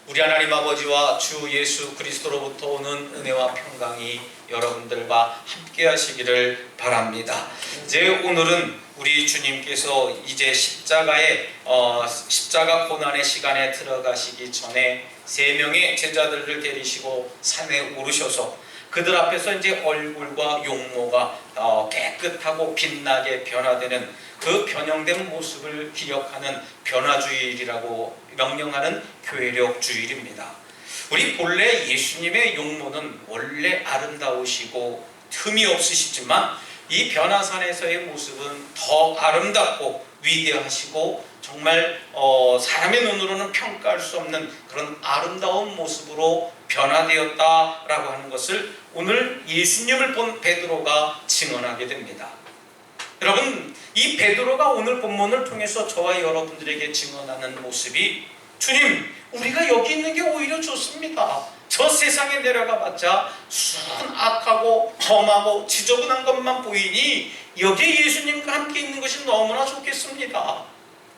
우리 하나님 아버지와 주 예수 그리스도로부터 오는 은혜와 평강이 여러분들과 함께 하시기를 바랍니다. 이제 오늘은 우리 주님께서 이제 십자가 고난의 시간에 들어가시기 전에 3명의 제자들을 데리시고 산에 오르셔서 그들 앞에서 이제 얼굴과 용모가 깨끗하고 빛나게 변화되는 그 변형된 모습을 기억하는 변화주일이라고 명령하는 교회력 주일입니다. 우리 본래 예수님의 용모는 원래 아름다우시고 흠이 없으시지만 이 변화산에서의 모습은 더 아름답고 위대하시고 정말 사람의 눈으로는 평가할 수 없는 그런 아름다운 모습으로 변화되었다라고 하는 것을 오늘 예수님을 본 베드로가 증언하게 됩니다. 여러분, 이 베드로가 오늘 본문을 통해서 저와 여러분들에게 증언하는 모습이 주님, 우리가 여기 있는 게 오히려 좋습니다. 저 세상에 내려가 봤자 순악하고 험하고 지저분한 것만 보이니 여기에 예수님과 함께 있는 것이 너무나 좋겠습니다.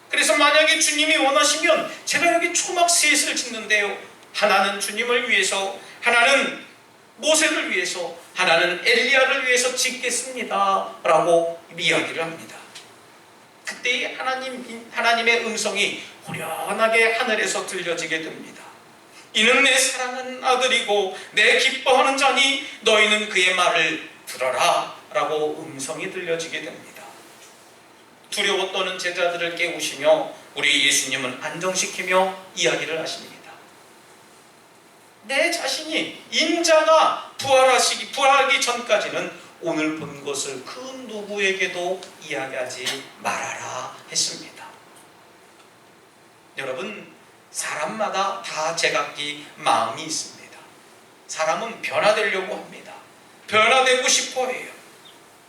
그래서 만약에 주님이 원하시면 제가 여기 초막 셋을 짓는데요, 하나는 주님을 위해서, 하나는 모세를 위해서, 하나는 엘리야를 위해서 짓겠습니다 라고 이야기를 합니다. 그때 하나님의 음성이 호련하게 하늘에서 들려지게 됩니다. 이는 내 사랑하는 아들이고 내 기뻐하는 자니 너희는 그의 말을 들어라 라고 음성이 들려지게 됩니다. 두려워 떠는 제자들을 깨우시며 우리 예수님은 안정시키며 이야기를 하십니다. 내 자신이 인자가 부활하기 전까지는 오늘 본 것을 그 누구에게도 이야기하지 말아라 했습니다. 여러분, 사람마다 다 제각기 마음이 있습니다. 사람은 변화되려고 합니다. 변화되고 싶어 해요.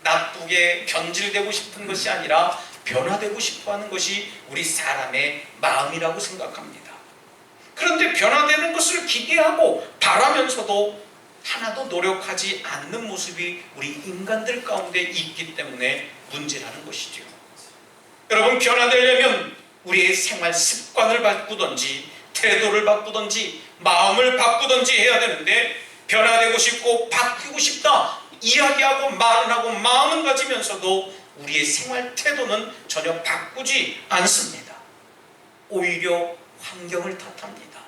나쁘게 변질되고 싶은 것이 아니라 변화되고 싶어 하는 것이 우리 사람의 마음이라고 생각합니다. 그런데 변화되는 것을 기대하고 바라면서도 하나도 노력하지 않는 모습이 우리 인간들 가운데 있기 때문에 문제라는 것이죠. 여러분, 변화되려면 우리의 생활 습관을 바꾸든지 태도를 바꾸든지 마음을 바꾸든지 해야 되는데, 변화되고 싶고 바뀌고 싶다 이야기하고 말은 하고 마음은 가지면서도 우리의 생활 태도는 전혀 바꾸지 않습니다. 오히려 환경을 탓합니다.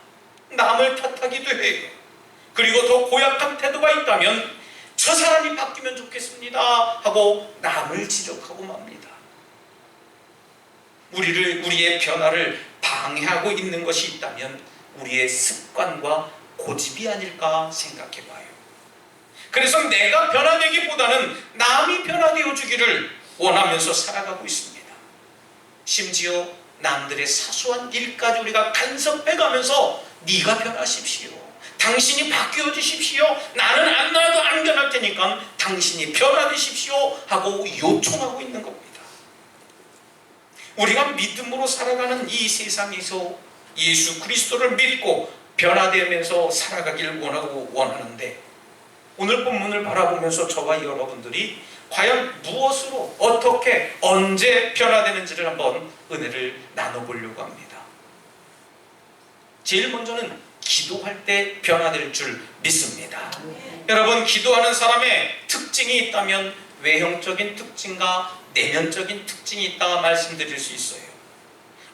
남을 탓하기도 해요. 그리고 더 고약한 태도가 있다면 저 사람이 바뀌면 좋겠습니다 하고 남을 지적하고 맙니다. 우리의 변화를 방해하고 있는 것이 있다면 우리의 습관과 고집이 아닐까 생각해 봐요. 그래서 내가 변화되기보다는 남이 변화되어 주기를 원하면서 살아가고 있습니다. 심지어 남들의 사소한 일까지 우리가 간섭해 가면서 네가 변하십시오, 당신이 바뀌어 주십시오, 나는 안 나도 안 변할 테니까 당신이 변화되십시오 하고 요청하고 있는 겁니다. 우리가 믿음으로 살아가는 이 세상에서 예수 그리스도를 믿고 변화되면서 살아가기를 원하는데, 오늘 본문을 바라보면서 저와 여러분들이 과연 무엇으로 어떻게 언제 변화되는지를 한번 은혜를 나눠보려고 합니다. 제일 먼저는 기도할 때 변화될 줄 믿습니다. 여러분, 기도하는 사람의 특징이 있다면 외형적인 특징과 내면적인 특징이 있다 말씀드릴 수 있어요.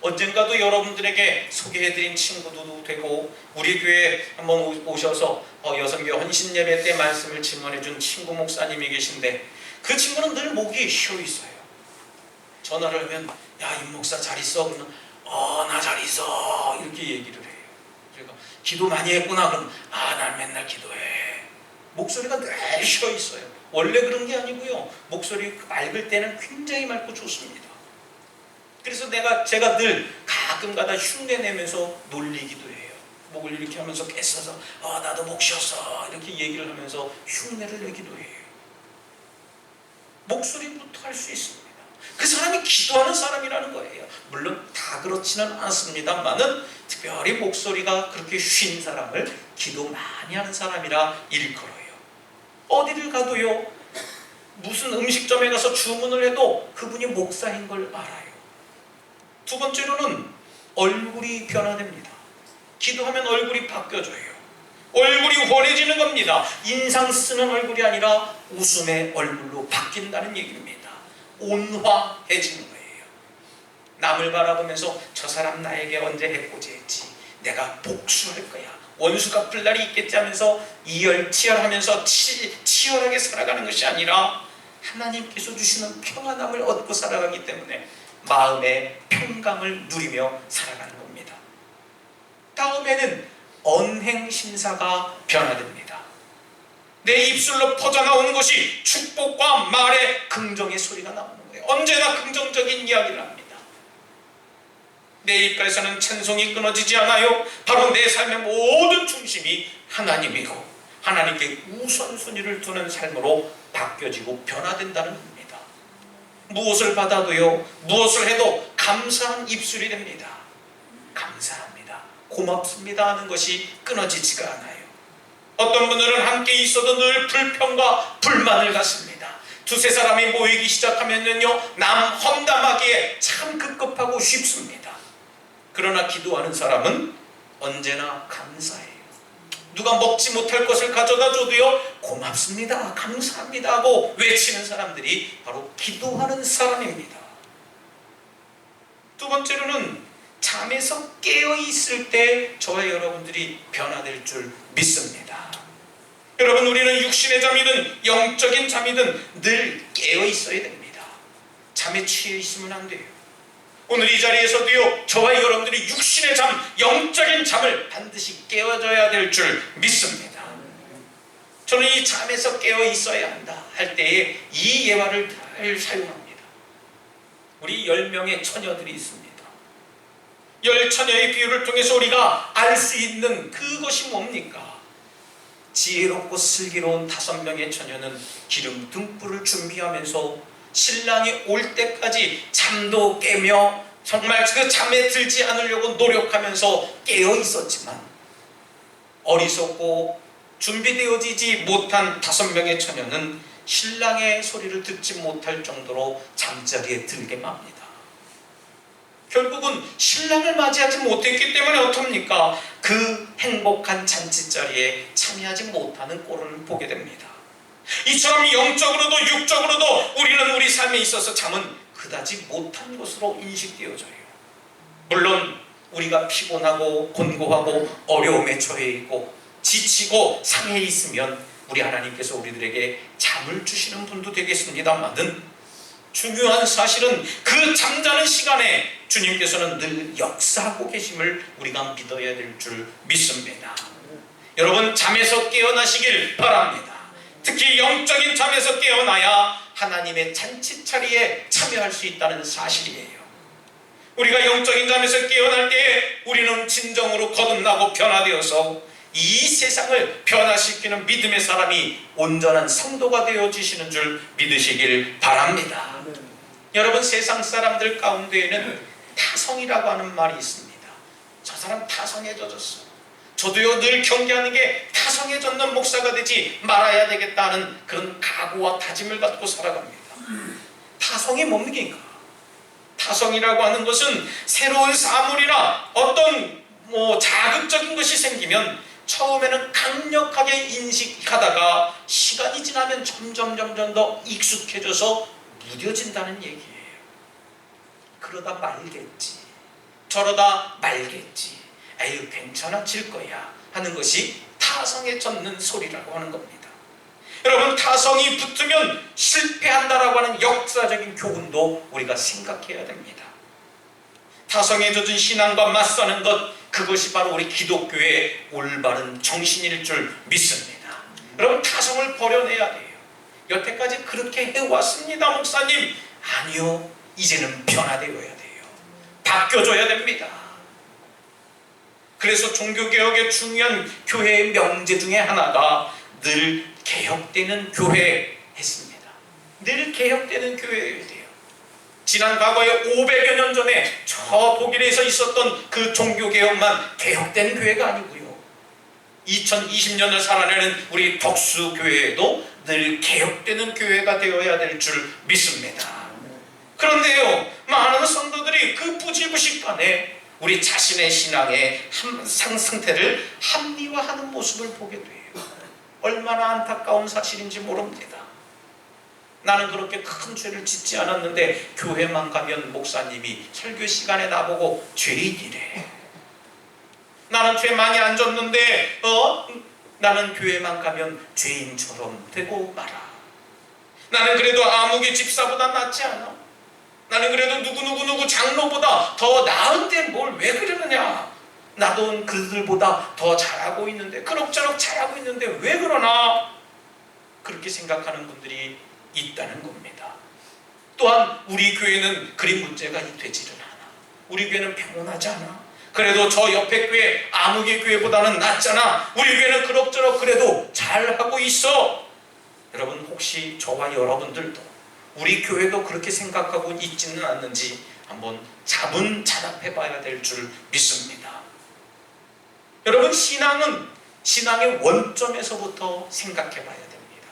언젠가도 여러분들에게 소개해드린 친구도 되고 우리 교회에 한번 오셔서 여성교 헌신예배 때 말씀을 증언해준 친구 목사님이 계신데, 그 친구는 늘 목이 쉬어 있어요. 전화를 하면 야, 임 목사 잘 있어? 그러면 나 잘 있어 이렇게 얘기를 해요. 그러니까 기도 많이 했구나? 그럼 난 맨날 기도해. 목소리가 늘 쉬어 있어요. 원래 그런 게 아니고요, 목소리 맑을 때는 굉장히 맑고 좋습니다. 그래서 제가 늘 가끔가다 흉내내면서 놀리기도 해요. 목을 이렇게 하면서 깨써서 나도 목 쉬었어 이렇게 얘기를 하면서 흉내를 내기도 해요. 목소리부터 할 수 있습니다. 그 사람이 기도하는 사람이라는 거예요. 물론 다 그렇지는 않습니다만은 특별히 목소리가 그렇게 쉰 사람을 기도 많이 하는 사람이라 일컬어요. 어디를 가도요, 무슨 음식점에 가서 주문을 해도 그분이 목사인 걸 알아요. 두 번째로는 얼굴이 변화됩니다. 기도하면 얼굴이 바뀌어져요. 얼굴이 환해지는 겁니다. 인상 쓰는 얼굴이 아니라 웃음의 얼굴로 바뀐다는 얘기입니다. 온화해지는 거예요. 남을 바라보면서 저 사람 나에게 언제 해코지했지, 내가 복수할 거야, 원수 갚을 날이 있겠지 하면서 이열치열하면서 치열하게 살아가는 것이 아니라 하나님께서 주시는 평안함을 얻고 살아가기 때문에 마음의 평강을 누리며 살아가는 겁니다. 다음에는 언행심사가 변화됩니다. 내 입술로 퍼져나오는 것이 축복과 말의 긍정의 소리가 나오는 거예요. 언제나 긍정적인 이야기를 합니다. 내 입가에서는 찬송이 끊어지지 않아요. 바로 내 삶의 모든 중심이 하나님이고 하나님께 우선순위를 두는 삶으로 바뀌어지고 변화된다는 겁니다. 무엇을 받아도요, 무엇을 해도 감사한 입술이 됩니다. 감사합니다, 고맙습니다 하는 것이 끊어지지가 않아요. 어떤 분들은 함께 있어도 늘 불평과 불만을 갖습니다. 두세 사람이 모이기 시작하면요, 남 험담하기에 참 급급하고 쉽습니다. 그러나 기도하는 사람은 언제나 감사해요. 누가 먹지 못할 것을 가져다 줘도요, 고맙습니다, 감사합니다 하고 외치는 사람들이 바로 기도하는 사람입니다. 두 번째로는 잠에서 깨어있을 때 저와 여러분들이 변화될 줄 믿습니다. 여러분, 우리는 육신의 잠이든 영적인 잠이든 늘 깨어있어야 됩니다. 잠에 취해 있으면 안 돼요. 오늘 이 자리에서도요, 저와 여러분들이 육신의 잠, 영적인 잠을 반드시 깨어져야 될 줄 믿습니다. 저는 이 잠에서 깨어 있어야 한다 할 때에 이 예화를 잘 사용합니다. 우리 10명의 처녀들이 있습니다. 10처녀의 비유를 통해서 우리가 알 수 있는 그것이 뭡니까? 지혜롭고 슬기로운 5명의 처녀는 기름 등불을 준비하면서 신랑이 올 때까지 잠도 깨며 정말 그 잠에 들지 않으려고 노력하면서 깨어 있었지만 어리석고 준비되어지지 못한 5명의 처녀는 신랑의 소리를 듣지 못할 정도로 잠자리에 들게 맙니다. 결국은 신랑을 맞이하지 못했기 때문에 어떻습니까? 그 행복한 잔치자리에 참여하지 못하는 꼴을 보게 됩니다. 이처럼 영적으로도 육적으로도 우리는 우리 삶에 있어서 잠은 그다지 못한 것으로 인식되어져요. 물론 우리가 피곤하고 곤고하고 어려움에 처해 있고 지치고 상해 있으면 우리 하나님께서 우리들에게 잠을 주시는 분도 되겠습니다만은 중요한 사실은 그 잠자는 시간에 주님께서는 늘 역사하고 계심을 우리가 믿어야 될 줄 믿습니다. 여러분, 잠에서 깨어나시길 바랍니다. 특히 영적인 잠에서 깨어나야 하나님의 잔치자리에 참여할 수 있다는 사실이에요. 우리가 영적인 잠에서 깨어날 때에 우리는 진정으로 거듭나고 변화되어서 이 세상을 변화시키는 믿음의 사람이 온전한 성도가 되어지시는 줄 믿으시길 바랍니다. 여러분, 세상 사람들 가운데에는 타성이라고 하는 말이 있습니다. 저 사람 타성에 젖었어. 저도요, 늘 경계하는 게 타성에 젖는 목사가 되지 말아야 되겠다는 그런 각오와 다짐을 갖고 살아갑니다. 타성이 뭡니까? 타성이라고 하는 것은 새로운 사물이나 어떤 자극적인 것이 생기면 처음에는 강력하게 인식하다가 시간이 지나면 점점 더 익숙해져서 무뎌진다는 얘기예요. 그러다 말겠지, 저러다 말겠지, 에휴 괜찮아질 거야 하는 것이 타성에 젖는 소리라고 하는 겁니다. 여러분, 타성이 붙으면 실패한다라고 하는 역사적인 교훈도 우리가 생각해야 됩니다. 타성에 젖은 신앙과 맞서는 것, 그것이 바로 우리 기독교의 올바른 정신일 줄 믿습니다. 여러분, 타성을 버려내야 돼요. 여태까지 그렇게 해왔습니다, 목사님. 아니요, 이제는 변화되어야 돼요. 바뀌어져야 됩니다. 그래서 종교개혁의 중요한 교회의 명제 중에 하나가 늘 개혁되는 교회 했습니다. 늘 개혁되는 교회여야 돼요. 지난 과거에 500여 년 전에 저 독일에서 있었던 그 종교개혁만 개혁된 교회가 아니고요, 2020년을 살아내는 우리 덕수교회에도 늘 개혁되는 교회가 되어야 될 줄 믿습니다. 그런데요, 많은 성도들이 그 부지부식간에 우리 자신의 신앙의 상태를 합리화하는 모습을 보게 돼요. 얼마나 안타까운 사실인지 모릅니다. 나는 그렇게 큰 죄를 짓지 않았는데 교회만 가면 목사님이 설교 시간에 나보고 죄인이래. 나는 죄 많이 안 졌는데 나는 교회만 가면 죄인처럼 되고 말아. 나는 그래도 아무개 집사보다 낫지 않아. 나는 그래도 누구 장로보다 더 나은데 뭘 왜 그러느냐. 나도 그들보다 더 잘하고 있는데, 그럭저럭 잘하고 있는데 왜 그러나. 그렇게 생각하는 분들이 있다는 겁니다. 또한 우리 교회는 그리 문제가 되지를 않아. 우리 교회는 평온하지 않아. 그래도 저 옆에 교회 아무개 교회보다는 낫잖아. 우리 교회는 그럭저럭 그래도 잘하고 있어. 여러분, 혹시 저와 여러분들도 우리 교회도 그렇게 생각하고 있지는 않는지 한번 자문자답해 봐야 될 줄 믿습니다. 여러분, 신앙은 신앙의 원점에서부터 생각해 봐야 됩니다.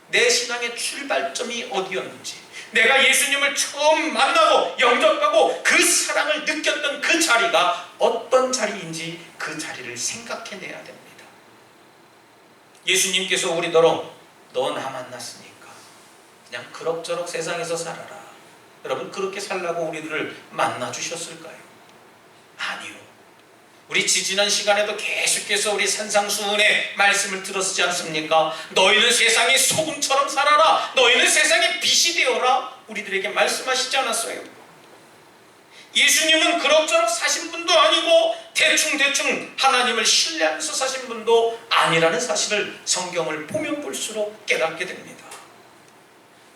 내 신앙의 출발점이 어디였는지, 내가 예수님을 처음 만나고 영접하고 그 사랑을 느꼈던 그 자리가 어떤 자리인지 그 자리를 생각해내야 됩니다. 예수님께서 우리더러 너 나 만났으니까 그냥 그럭저럭 세상에서 살아라. 여러분, 그렇게 살라고 우리들을 만나주셨을까요? 아니요. 우리 지지난 시간에도 계속해서 우리 산상수훈의 말씀을 들었지 않습니까? 너희는 세상의 소금처럼 살아라. 너희는 세상의 빛이 되어라. 우리들에게 말씀하시지 않았어요? 예수님은 그럭저럭 사신 분도 아니고 대충 하나님을 신뢰하면서 사신 분도 아니라는 사실을 성경을 보면 볼수록 깨닫게 됩니다.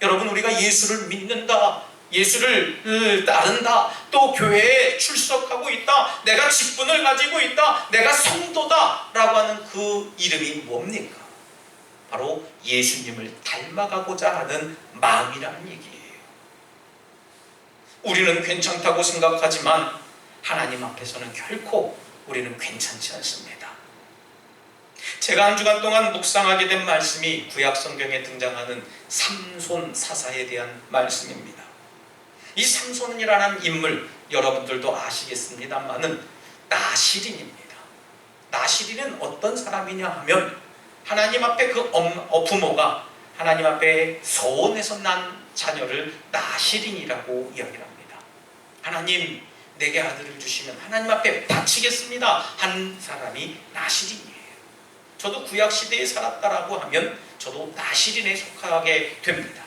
여러분, 우리가 예수를 믿는다, 예수를 따른다, 또 교회에 출석하고 있다, 내가 직분을 가지고 있다, 내가 성도다 라고 하는 그 이름이 뭡니까? 바로 예수님을 닮아가고자 하는 마음이라는 얘기예요. 우리는 괜찮다고 생각하지만 하나님 앞에서는 결코 우리는 괜찮지 않습니다. 제가 한 주간 동안 묵상하게 된 말씀이 구약 성경에 등장하는 삼손 사사에 대한 말씀입니다. 이 삼손이라는 인물 여러분들도 아시겠습니다만은 나실인입니다. 나실인은 어떤 사람이냐 하면 하나님 앞에 그 부모가 하나님 앞에 서원해서 난 자녀를 나실인이라고 이야기합니다. 하나님, 내게 아들을 주시면 하나님 앞에 바치겠습니다 한 사람이 나실인이에요. 저도 구약시대에 살았다라고 하면 저도 나실인에 속하게 됩니다.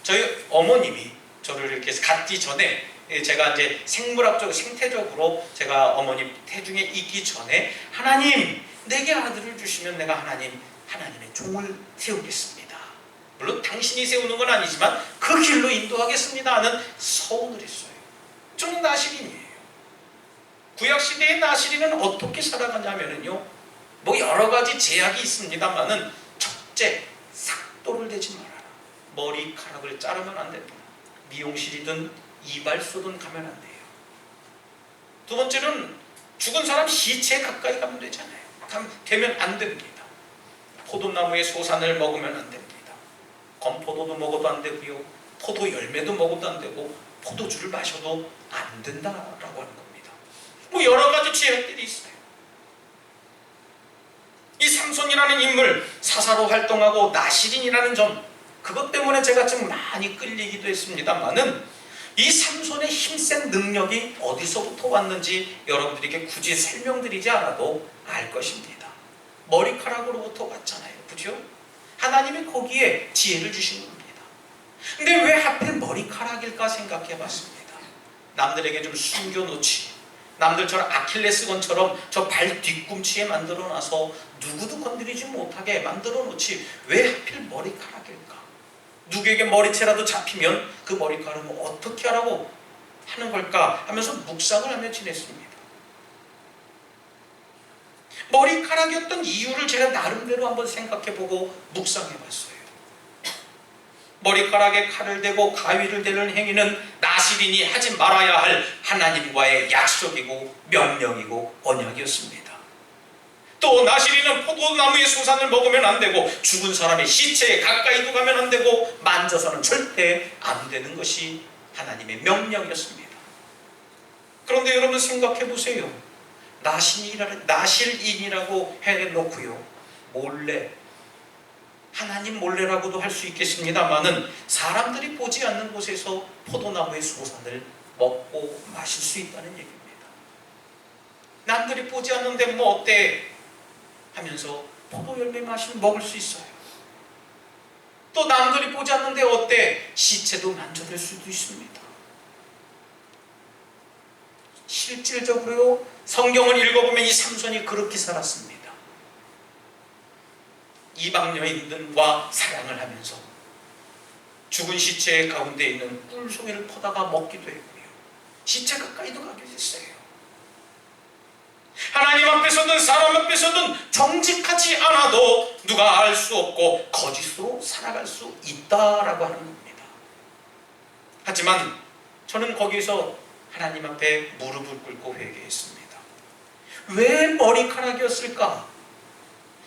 저희 어머님이 저를 이렇게 갖기 전에, 제가 이제 생태적으로 제가 어머님 태중에 있기 전에 하나님, 내게 아들을 주시면 내가 하나님의 종을 세우겠습니다. 물론 당신이 세우는 건 아니지만 그 길로 인도하겠습니다 하는 서원을 했어요. 좀 나실인이에요. 구약시대의 나실인은 어떻게 살아가냐면요, 뭐 여러 가지 제약이 있습니다만은, 첫째, 삭도를 대지 말아라. 머리카락을 자르면 안 됩니다. 미용실이든 이발소든 가면 안 돼요. 두 번째는 죽은 사람 시체에 가까이 가면 되잖아요. 되면 안 됩니다. 포도나무의 소산을 먹으면 안 됩니다. 건포도도 먹어도 안 되고요, 포도 열매도 먹어도 안 되고, 포도주를 마셔도 안 된다라고 하는 겁니다. 뭐 여러 가지 제약들이 있어요. 이 삼손이라는 인물, 사사로 활동하고 나실인이라는 점, 그것 때문에 제가 좀 많이 끌리기도 했습니다만은, 이 삼손의 힘센 능력이 어디서부터 왔는지 여러분들에게 굳이 설명드리지 않아도 알 것입니다. 머리카락으로부터 왔잖아요. 그죠? 하나님이 거기에 지혜를 주신 겁니다. 근데 왜 하필 머리카락일까 생각해 봤습니다. 남들에게 좀 숨겨놓지, 남들처럼 아킬레스건처럼 저 발 뒤꿈치에 만들어 놔서 누구도 건드리지 못하게 만들어 놓지 왜 하필 머리카락일까? 누구에게 머리채라도 잡히면 그 머리카락은 어떻게 하라고 하는 걸까 하면서 묵상을 하며 지냈습니다. 머리카락이었던 이유를 제가 나름대로 한번 생각해보고 묵상해봤어요. 머리카락에 칼을 대고 가위를 대는 행위는 나실인이 하지 말아야 할 하나님과의 약속이고 명령이고 언약이었습니다. 또 나실인은 포도나무의 소산을 먹으면 안 되고, 죽은 사람의 시체에 가까이도 가면 안 되고, 만져서는 절대 안 되는 것이 하나님의 명령이었습니다. 그런데 여러분 생각해 보세요. 나실인이라고 해놓고요, 몰래, 하나님 몰래라고도 할 수 있겠습니다만은 사람들이 보지 않는 곳에서 포도나무의 수산을 먹고 마실 수 있다는 얘기입니다. 남들이 보지 않는데 뭐 어때 하면서 포도 열매 먹을 수 있어요. 또 남들이 보지 않는데 어때, 시체도 만져볼 수도 있습니다. 실질적으로 성경을 읽어보면 이 삼손이 그렇게 살았습니다. 이방 여인들과 사랑을 하면서 죽은 시체 가운데 있는 꿀송이를 퍼다가 먹기도 했고요, 시체 가까이도 가게 됐어요. 하나님 앞에서든 사람 앞에서든 정직하지 않아도 누가 알 수 없고 거짓으로 살아갈 수 있다라고 하는 겁니다. 하지만 저는 거기서 하나님 앞에 무릎을 꿇고 회개했습니다. 왜 머리카락이었을까?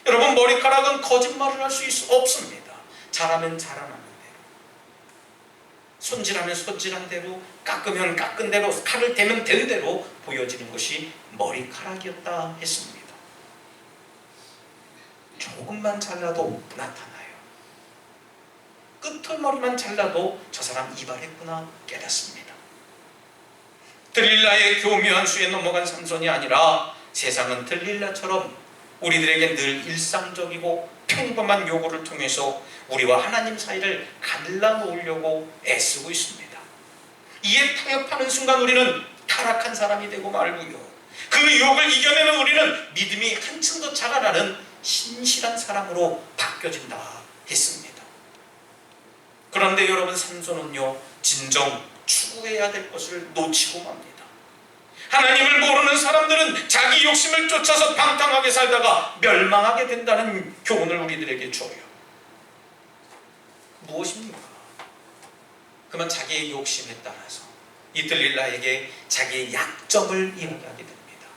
여러분, 머리카락은 거짓말을 할 수 없습니다. 잘하면 잘하는 대로, 손질하면 손질한 대로, 깎으면 깎은 대로, 칼을 대면 된 대로 보여지는 것이 머리카락이었다 했습니다. 조금만 잘라도 나타나요. 끝털머리만 잘라도 저 사람 이발했구나 깨닫습니다. 들릴라의 교묘한 수에 넘어간 삼손이 아니라 세상은 들릴라처럼 우리들에게 늘 일상적이고 평범한 요구를 통해서 우리와 하나님 사이를 갈라놓으려고 애쓰고 있습니다. 이에 타협하는 순간 우리는 타락한 사람이 되고 말고요, 그 유혹을 이겨내는 우리는 믿음이 한층 더 자라나는 신실한 사람으로 바뀌어진다 했습니다. 그런데 여러분, 삼손은요, 진정 추구해야 될 것을 놓치고 맙니다. 하나님을 모르는 사람들은 자기 욕심을 쫓아서 방탕하게 살다가 멸망하게 된다는 교훈을 우리들에게 줘요. 무엇입니까? 그만 자기의 욕심에 따라서 이 들릴라에게 자기의 약점을 이야기하게 됩니다.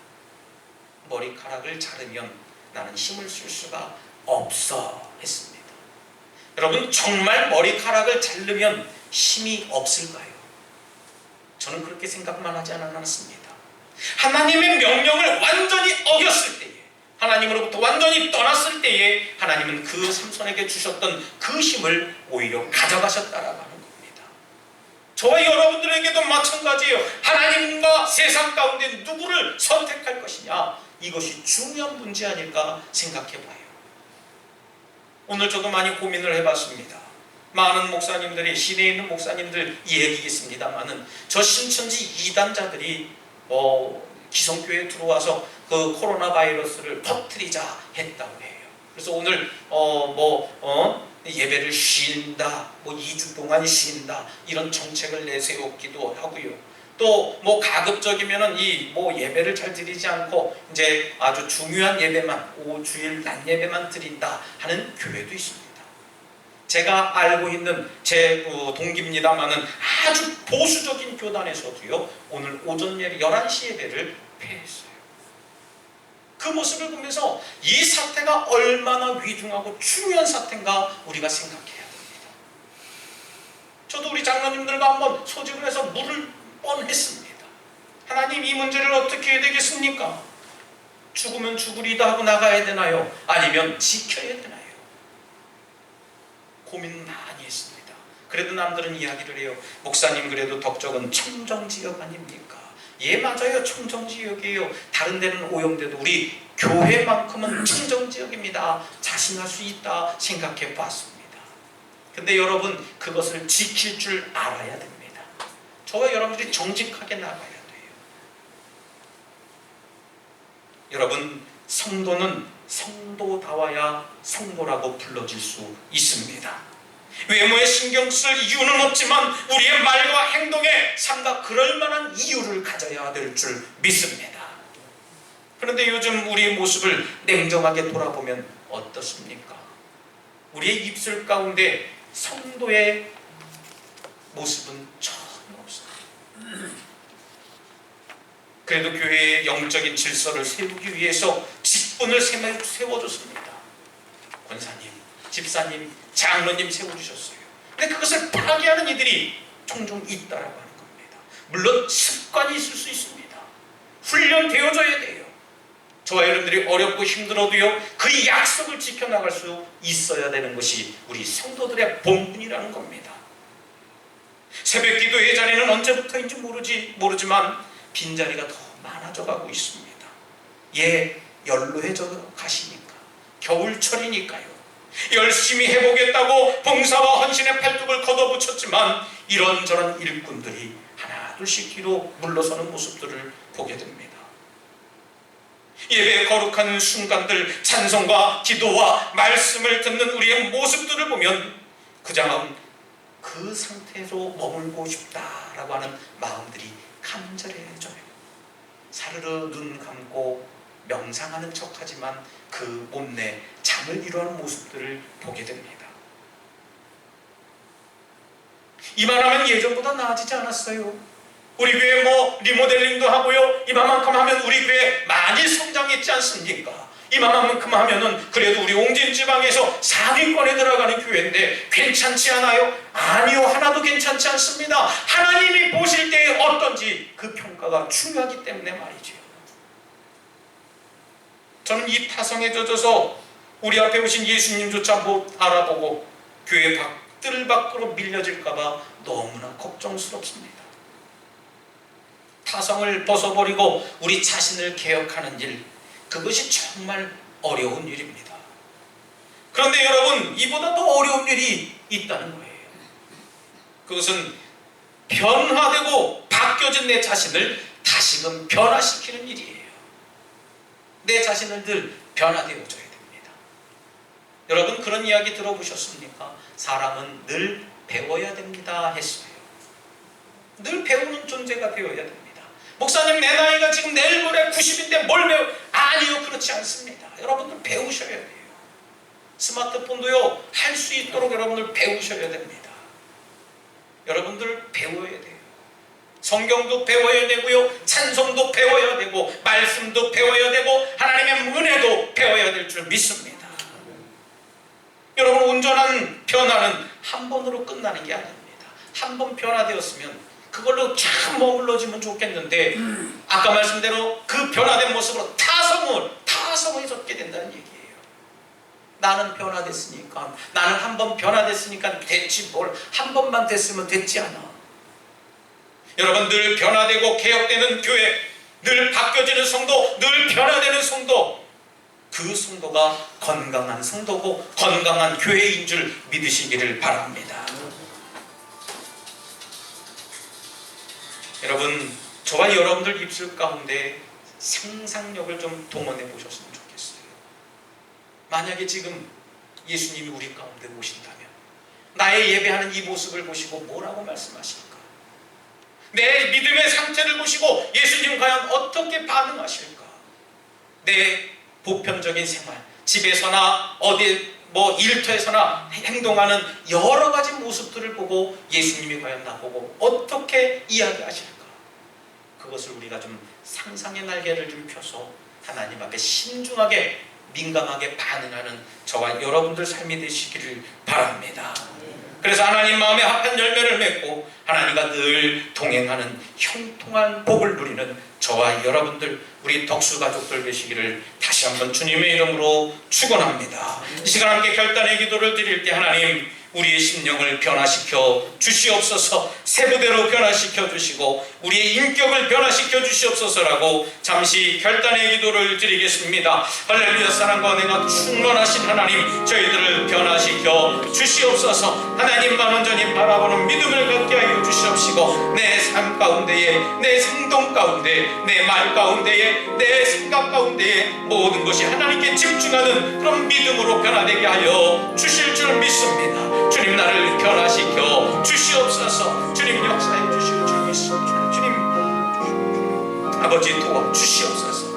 머리카락을 자르면 나는 힘을 쓸 수가 없어 했습니다. 여러분, 정말 머리카락을 자르면 힘이 없을까요? 저는 그렇게 생각만 하지 않았습니다. 하나님의 명령을 완전히 어겼을 때에, 하나님으로부터 완전히 떠났을 때에 하나님은 그 삼손에게 주셨던 그 힘을 오히려 가져가셨다라고 하는 겁니다. 저와 여러분들에게도 마찬가지예요. 하나님과 세상 가운데 누구를 선택할 것이냐, 이것이 중요한 문제 아닐까 생각해봐요. 오늘 저도 많이 고민을 해봤습니다. 많은 목사님들이, 시내에 있는 목사님들 얘기겠습니다만은 저 신천지 이단자들이 기성교회에 들어와서 그 코로나 바이러스를 퍼뜨리자 했다고 해요. 그래서 오늘 예배를 쉰다, 2주 동안 쉰다, 이런 정책을 내세웠기도 하고요. 또 가급적이면은 예배를 잘 드리지 않고 이제 아주 중요한 예배만, 5주일 낮 예배만 드린다 하는 교회도 있습니다. 제가 알고 있는 제 동기입니다만은 아주 보수적인 교단에서도요, 오늘 오전 예배 11시 예배를 폐했어요. 그 모습을 보면서 이 사태가 얼마나 위중하고 중요한 사태인가 우리가 생각해야 됩니다. 저도 우리 장로님들과 한번 소집을 해서 물을 뻔했습니다. 하나님, 이 문제를 어떻게 해야 되겠습니까? 죽으면 죽으리다 하고 나가야 되나요? 아니면 지켜야 되나요? 고민 많이 했습니다. 그래도 남들은 이야기를 해요. 목사님, 그래도 덕적은 청정지역 아닙니까? 예, 맞아요. 청정지역이에요. 다른 데는 오염돼도 우리 교회만큼은 청정지역입니다. 자신할 수 있다 생각해 봤습니다. 근데 여러분, 그것을 지킬 줄 알아야 됩니다. 저와 여러분들이 정직하게 나가야 돼요. 여러분, 성도는 성도다워야 성도라고 불러질 수 있습니다. 외모에 신경 쓸 이유는 없지만 우리의 말과 행동에 삼가 그럴 만한 이유를 가져야 될 줄 믿습니다. 그런데 요즘 우리의 모습을 냉정하게 돌아보면 어떻습니까? 우리의 입술 가운데 성도의 모습은 전혀 없습니다. 그래도 교회의 영적인 질서를 세우기 위해서 직분을 세워줬습니다. 권사님, 집사님, 장로님 세워주셨어요. 근데 그것을 파괴하는 이들이 종종 있다라고 하는 겁니다. 물론 습관이 있을 수 있습니다. 훈련되어져야 돼요. 저와 여러분들이 어렵고 힘들어도요, 그 약속을 지켜나갈 수 있어야 되는 것이 우리 성도들의 본분이라는 겁니다. 새벽 기도의 자리는 언제부터인지 모르지만 빈자리가 더 많아져 가고 있습니다. 예, 연로해져 가시니까, 겨울철이니까요. 열심히 해보겠다고 봉사와 헌신의 팔뚝을 걷어붙였지만 이런저런 일꾼들이 하나 둘씩 뒤로 물러서는 모습들을 보게 됩니다. 예배의 거룩한 순간들, 찬송과 기도와 말씀을 듣는 우리의 모습들을 보면 그냥 그 상태로 머물고 싶다라고 하는 마음들이 간절해져요. 사르르 눈 감고 명상하는 척하지만 그 몸내 잠을 이루는 모습들을 보게 됩니다. 이만하면 예전보다 나아지지 않았어요? 우리 교회 리모델링도 하고요, 이만큼 하면 우리 교회 많이 성장했지 않습니까? 이만큼 하면은 그래도 우리 옹진 지방에서 상위권에 들어가는 교회인데 괜찮지 않아요? 아니요, 하나도 괜찮지 않습니다. 하나님이 보실 때 어떤지 그 평가가 중요하기 때문에 말이죠. 저는 이 타성에 젖어서 우리 앞에 오신 예수님조차 못 알아보고 교회 뜰 밖으로 밀려질까봐 너무나 걱정스럽습니다. 타성을 벗어버리고 우리 자신을 개혁하는 일, 그것이 정말 어려운 일입니다. 그런데 여러분, 이보다 더 어려운 일이 있다는 거예요. 그것은 변화되고 바뀌어진 내 자신을 다시금 변화시키는 일이에요. 내 자신을 늘 변화되어져야 됩니다. 여러분, 그런 이야기 들어보셨습니까? 사람은 늘 배워야 됩니다 했어요. 늘 배우는 존재가 되어야 됩니다. 목사님, 내 나이가 지금 내일 모레 90인데 뭘 배워? 아니요, 그렇지 않습니다. 여러분들 배우셔야 돼요. 스마트폰도요, 할 수 있도록 여러분들 배우셔야 됩니다. 여러분들 배워야 돼요. 성경도 배워야 되고요, 찬송도 배워야 되고, 말씀도 배워야 되고, 하나님의 은혜도 배워야 될 줄 믿습니다. 여러분, 온전한 변화는 한 번으로 끝나는 게 아닙니다. 한 번 변화되었으면 그걸로 참 머물러지면 좋겠는데, 아까 말씀대로 그 변화된 모습으로 타성을 젖게 된다는 얘기예요. 나는 변화됐으니까, 나는 한 번 변화됐으니까 됐지, 뭘 한 번만 됐으면 됐지 않아. 여러분, 늘 변화되고 개혁되는 교회, 늘 바뀌어지는 성도, 늘 변화되는 성도, 그 성도가 건강한 성도고 건강한 교회인 줄 믿으시기를 바랍니다. 여러분, 저와 여러분들 입술 가운데 상상력을 좀 동원해 보셨으면 좋겠어요. 만약에 지금 예수님이 우리 가운데 오신다면 나의 예배하는 이 모습을 보시고 뭐라고 말씀하실까? 내 믿음의 상태를 보시고 예수님 과연 어떻게 반응하실까? 내 보편적인 생활, 집에서나 어디 일터에서나 행동하는 여러 가지 모습들을 보고 예수님이 과연 나보고 어떻게 이야기하실까? 그것을 우리가 좀 상상의 날개를 좀 펴서 하나님 앞에 신중하게 민감하게 반응하는 저와 여러분들 삶이 되시기를 바랍니다. 그래서 하나님 마음에 합한 열매를 맺고 하나님과 늘 동행하는 형통한 복을 누리는 저와 여러분들, 우리 덕수 가족들 되시기를 다시 한번 주님의 이름으로 축원합니다. 이 시간 함께 결단의 기도를 드릴 때 하나님, 우리의 심령을 변화시켜 주시옵소서. 세부대로 변화시켜 주시고 우리의 인격을 변화시켜 주시옵소서라고 잠시 결단의 기도를 드리겠습니다. 할렐루야. 사랑과 은혜가 충만하신 하나님, 저희들을 변화시켜 주시옵소서. 하나님만 온전히 바라보는 믿음을 갖게 하여 주시옵시고 내 삶 가운데에, 내 행동 가운데, 내 말 가운데에, 내 생각 가운데에 모든 것이 하나님께 집중하는 그런 믿음으로 변화되게 하여 주실 줄 믿습니다. 주님, 나를 변화시켜 주시옵소서. 주님, 역사해 주시오. 주님 아버지 도와 주시옵소서.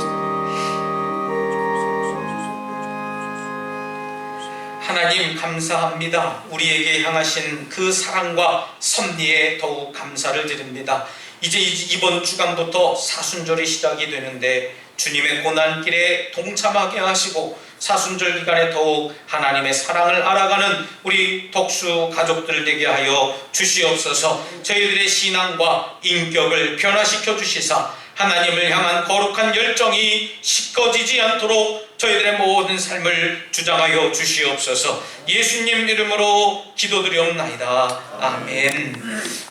하나님 감사합니다. 우리에게 향하신 그 사랑과 섭리에 더욱 감사를 드립니다. 이제 이번 주간부터 사순절이 시작이 되는데 주님의 고난길에 동참하게 하시고 사순절 기간에 더욱 하나님의 사랑을 알아가는 우리 덕수 가족들 되게 하여 주시옵소서. 저희들의 신앙과 인격을 변화시켜 주시사 하나님을 향한 거룩한 열정이 식어지지 않도록 저희들의 모든 삶을 주장하여 주시옵소서. 예수님 이름으로 기도드리옵나이다. 아멘.